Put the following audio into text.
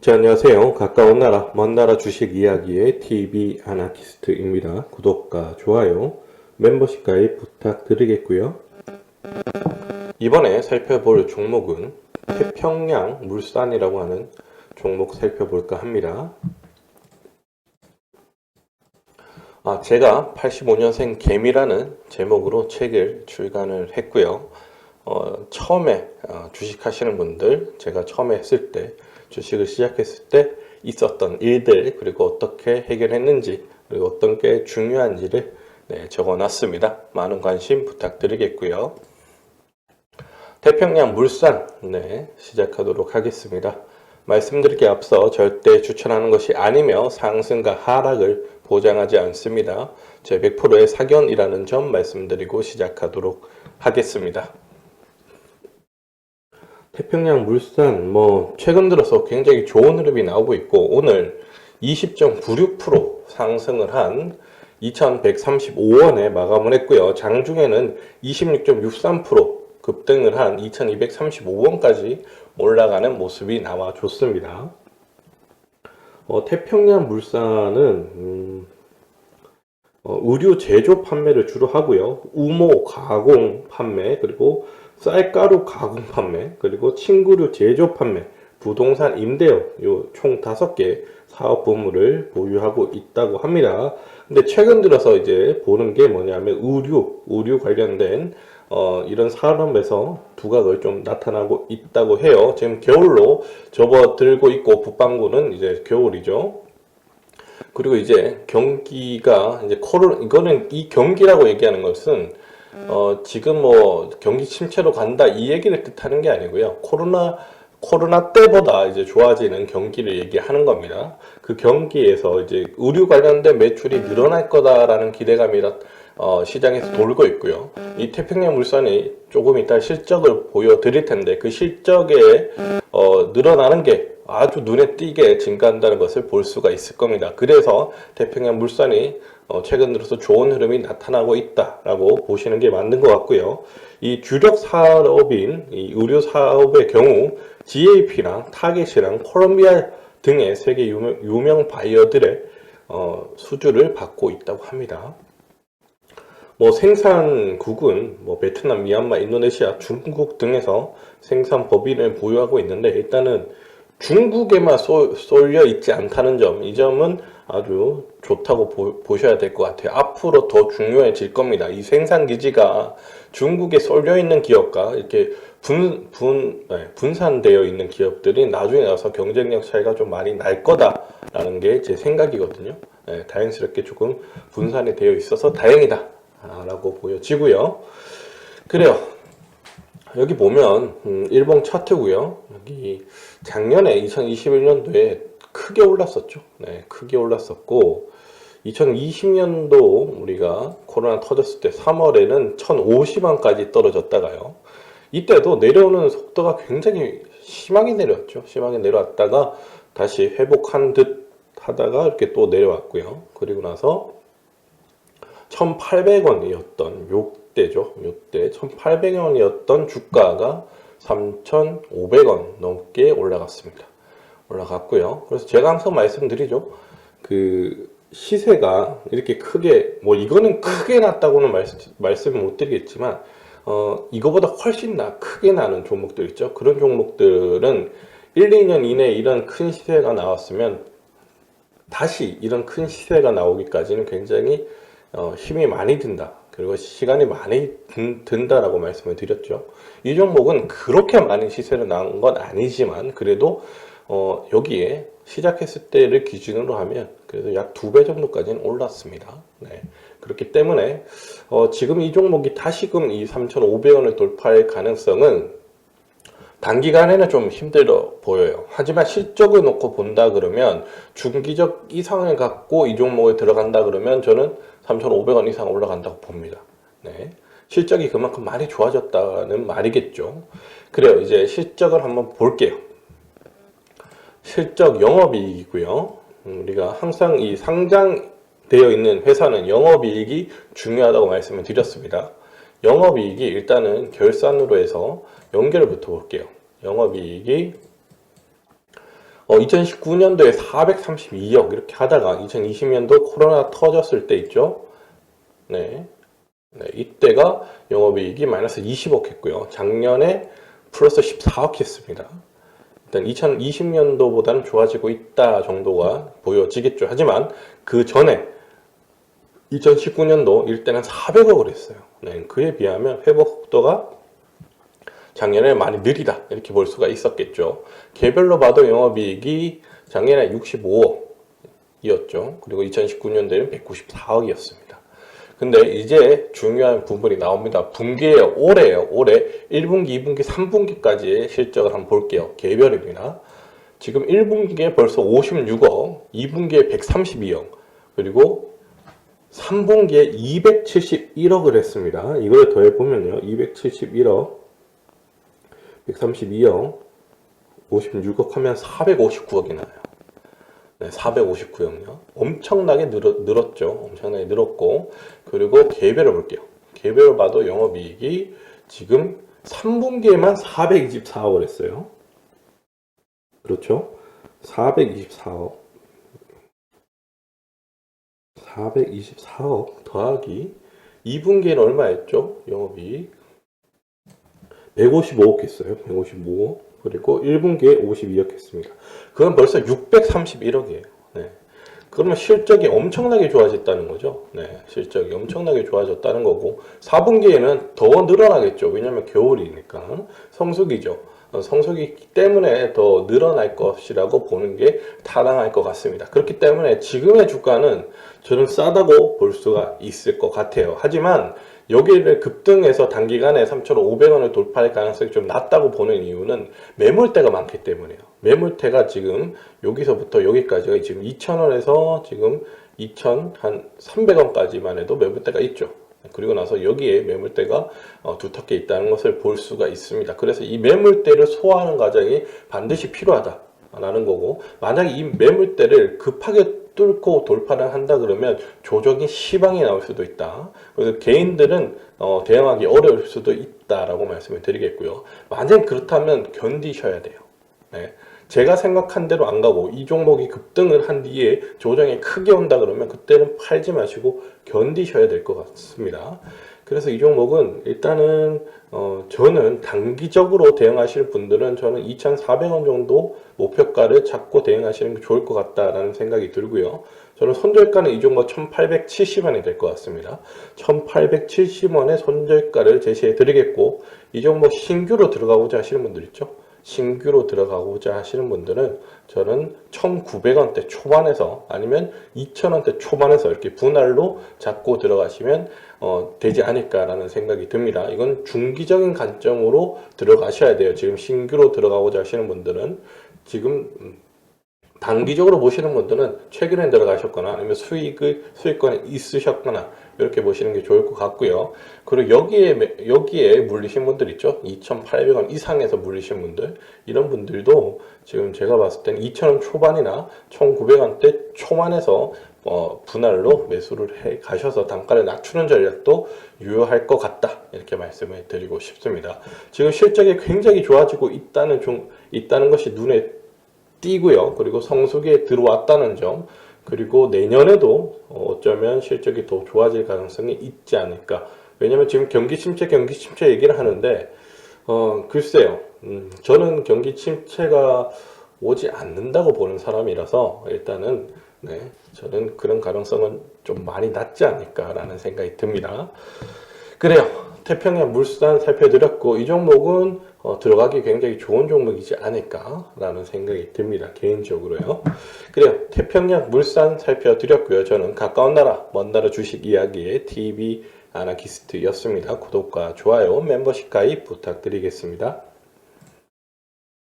자, 안녕하세요. 가까운 나라, 먼 나라 주식 이야기의 TV 아나키스트입니다. 구독과 좋아요, 멤버십 가입 부탁드리겠고요. 이번에 살펴볼 종목은 태평양 물산이라고 하는 종목 살펴볼까 합니다. 제가 85년생 개미라는 제목으로 책을 출간을 했고요. 처음에 주식 하시는 분들, 제가 처음에 했을 때 주식을 시작했을 때 있었던 일들, 그리고 어떻게 해결했는지, 그리고 어떤 게 중요한지를 적어놨습니다. 많은 관심 부탁드리겠고요. 태평양 물산 시작하도록 하겠습니다. 말씀드리기에 앞서 절대 추천하는 것이 아니며 상승과 하락을 보장하지 않습니다. 제 100%의 사견이라는 점 말씀드리고 시작하도록 하겠습니다. 태평양 물산 최근 들어서 굉장히 좋은 흐름이 나오고 있고, 오늘 20.96% 상승을 한 2135원에 마감을 했고요. 장중에는 26.63% 급등을 한 2235원까지 올라가는 모습이 나와줬습니다. 태평양 물산은 의류 제조 판매를 주로 하고요. 우모 가공 판매, 그리고 쌀가루 가공 판매, 그리고 침구류 제조 판매, 부동산 임대업, 요 총 5개 사업 부문을 보유하고 있다고 합니다. 근데 최근 들어서 이제 보는 게 뭐냐면 의류 관련된 이런 산업에서 두각을 좀 나타나고 있다고 해요. 지금 겨울로 접어들고 있고, 북반구는 이제 겨울이죠. 그리고 이제 경기가 이제 이거는 이 경기라고 얘기하는 것은 지금 경기 침체로 간다 이 얘기를 뜻하는 게 아니고요. 코로나 때보다 이제 좋아지는 경기를 얘기하는 겁니다. 그 경기에서 이제 의류 관련된 매출이 늘어날 거다라는 기대감이 시장에서 돌고 있고요. 이 태평양 물산이 조금 이따 실적을 보여드릴 텐데, 그 실적에 늘어나는 게 아주 눈에 띄게 증가한다는 것을 볼 수가 있을 겁니다. 그래서 태평양 물산이 최근 들어서 좋은 흐름이 나타나고 있다라고 보시는 게 맞는 것 같고요. 이 주력 사업인 이 의료 사업의 경우 GAP랑 타겟이랑 콜롬비아 등의 세계 유명 바이어들의 수주를 받고 있다고 합니다. 생산국은 베트남, 미얀마, 인도네시아, 중국 등에서 생산 법인을 보유하고 있는데, 일단은 중국에만 쏠려 있지 않다는 점, 이 점은 아주 좋다고 보셔야 될 것 같아요. 앞으로 더 중요해질 겁니다. 이 생산 기지가 중국에 쏠려 있는 기업과 이렇게 분산되어 있는 기업들이 나중에 가서 경쟁력 차이가 좀 많이 날 거다라는 게 제 생각이거든요. 다행스럽게 조금 분산이 되어 있어서 다행이다 라고 보여지고요. 그래요. 여기 보면 일봉 차트고요. 여기 작년에 2021년도에 크게 올랐었죠. 크게 올랐었고, 2020년도 우리가 코로나 터졌을 때 3월에는 1,050원까지 떨어졌다가요. 이때도 내려오는 속도가 굉장히 심하게 내려왔죠. 심하게 내려왔다가 다시 회복한 듯 하다가 이렇게 또 내려왔고요. 그리고 나서 1,800원이었던 요때죠. 요때 1,800원이었던 주가가 3,500원 넘게 올라갔습니다. 올라갔고요. 그래서 제가 항상 말씀드리죠. 그 시세가 이렇게 크게, 이거는 크게 났다고는 말씀을 못 드리겠지만, 이거보다 훨씬 크게 나는 종목들 있죠. 그런 종목들은 1, 2년 이내에 이런 큰 시세가 나왔으면 다시 이런 큰 시세가 나오기까지는 굉장히 힘이 많이 든다. 그리고 시간이 많이 든다라고 말씀을 드렸죠. 이 종목은 그렇게 많은 시세를 나온 건 아니지만, 그래도 여기에 시작했을 때를 기준으로 하면 그래도 약 2배 정도까지는 올랐습니다. 그렇기 때문에 지금 이 종목이 다시금 이 3,500원을 돌파할 가능성은 단기간에는 좀 힘들어 보여요. 하지만 실적을 놓고 본다 그러면, 중기적 이상을 갖고 이 종목에 들어간다 그러면 저는 3,500원 이상 올라간다고 봅니다. 실적이 그만큼 많이 좋아졌다는 말이겠죠. 그래요. 이제 실적을 한번 볼게요. 실적 영업이익이고요. 우리가 항상 이 상장되어 있는 회사는 영업이익이 중요하다고 말씀을 드렸습니다. 영업이익이 일단은 결산으로 해서 연결부터 볼게요. 영업이익이 2019년도에 432억 이렇게 하다가 2020년도 코로나 터졌을 때 있죠. 네. 네, 이때가 영업이익이 마이너스 20억 했고요. 작년에 플러스 14억 했습니다. 일단 2020년도보다는 좋아지고 있다 정도가 보여지겠죠. 하지만 그 전에 2019년도 일때는 400억을 했어요. 네, 그에 비하면 회복 속도가 작년에 많이 느리다 이렇게 볼 수가 있었겠죠. 개별로 봐도 영업이익이 작년에 65억이었죠. 그리고 2019년도에는 194억이었습니다. 근데 이제 중요한 부분이 나옵니다. 분기예요. 올해예요. 올해 1분기, 2분기, 3분기까지의 실적을 한번 볼게요. 개별입니다. 지금 1분기에 벌써 56억, 2분기에 132억, 그리고 3분기에 271억을 했습니다. 이걸 더해보면요. 271억, 132억, 56억 하면 459억이 나요. 네, 459억요. 엄청나게 늘었죠. 엄청나게 늘었고, 그리고 개별을 볼게요. 개별을 봐도 영업이익이 지금 3분기에만 424억을 했어요. 그렇죠? 424억. 424억 더하기 2분기에는 얼마였죠? 영업이익 155억 했어요. 155억. 그리고 1분기에 52억 했습니다. 그건 벌써 631억이에요. 네. 그러면 실적이 엄청나게 좋아졌다는 거죠. 네. 실적이 엄청나게 좋아졌다는 거고 4분기에는 더 늘어나겠죠. 왜냐하면 겨울이니까 성수기죠. 성수기 때문에 더 늘어날 것이라고 보는 게 타당할 것 같습니다. 그렇기 때문에 지금의 주가는 저는 싸다고 볼 수가 있을 것 같아요. 하지만 여기를 급등해서 단기간에 3,500원을 돌파할 가능성이 좀 낮다고 보는 이유는 매물대가 많기 때문이에요. 매물대가 지금 여기서부터 여기까지가 지금 2,000원에서 지금 2,300원까지만 해도 매물대가 있죠. 그리고 나서 여기에 매물대가 두텁게 있다는 것을 볼 수가 있습니다. 그래서 이 매물대를 소화하는 과정이 반드시 필요하다라는 거고, 만약에 이 매물대를 급하게 뚫고 돌파를 한다 그러면 조정이 시방이 나올 수도 있다. 그래서 개인들은 대응하기 어려울 수도 있다라고 말씀을 드리겠고요. 만약 그렇다면 견디셔야 돼요. 네. 제가 생각한 대로 안 가고 이 종목이 급등을 한 뒤에 조정이 크게 온다 그러면 그때는 팔지 마시고 견디셔야 될 것 같습니다. 그래서 이 종목은 일단은 저는 단기적으로 대응하실 분들은 저는 2,400원 정도 목표가를 잡고 대응하시는 게 좋을 것 같다라는 생각이 들고요. 저는 손절가는 이 종목 1,870원이 될 것 같습니다. 1,870원의 손절가를 제시해 드리겠고, 이 종목 신규로 들어가고자 하시는 분들 있죠? 신규로 들어가고자 하시는 분들은 저는 1,900원대 초반에서 아니면 2,000원대 초반에서 이렇게 분할로 잡고 들어가시면 되지 않을까라는 생각이 듭니다. 이건 중기적인 관점으로 들어가셔야 돼요. 지금 신규로 들어가고자 하시는 분들은 지금 단기적으로 보시는 분들은 최근에 들어가셨거나 아니면 수익권이 있으셨거나 이렇게 보시는 게 좋을 것 같고요. 그리고 여기에 물리신 분들 있죠. 2,800원 이상에서 물리신 분들, 이런 분들도 지금 제가 봤을 때는 2,000원 초반이나 1,900원대 초반에서 분할로 매수를 해 가셔서 단가를 낮추는 전략도 유효할 것 같다, 이렇게 말씀을 드리고 싶습니다. 지금 실적이 굉장히 좋아지고 있다는 것이 눈에 띄고요. 그리고 성수기에 들어왔다는 점, 그리고 내년에도 어쩌면 실적이 더 좋아질 가능성이 있지 않을까. 왜냐면 지금 경기 침체 얘기를 하는데 글쎄요. 저는 경기 침체가 오지 않는다고 보는 사람이라서 일단은 저는 그런 가능성은 좀 많이 낮지 않을까라는 생각이 듭니다. 그래요. 태평양 물산 살펴드렸고, 이 종목은 들어가기 굉장히 좋은 종목이지 않을까라는 생각이 듭니다. 개인적으로요. 그래요. 태평양 물산 살펴드렸고요. 저는 가까운 나라, 먼 나라 주식 이야기의 TV 아나키스트였습니다. 구독과 좋아요, 멤버십 가입 부탁드리겠습니다.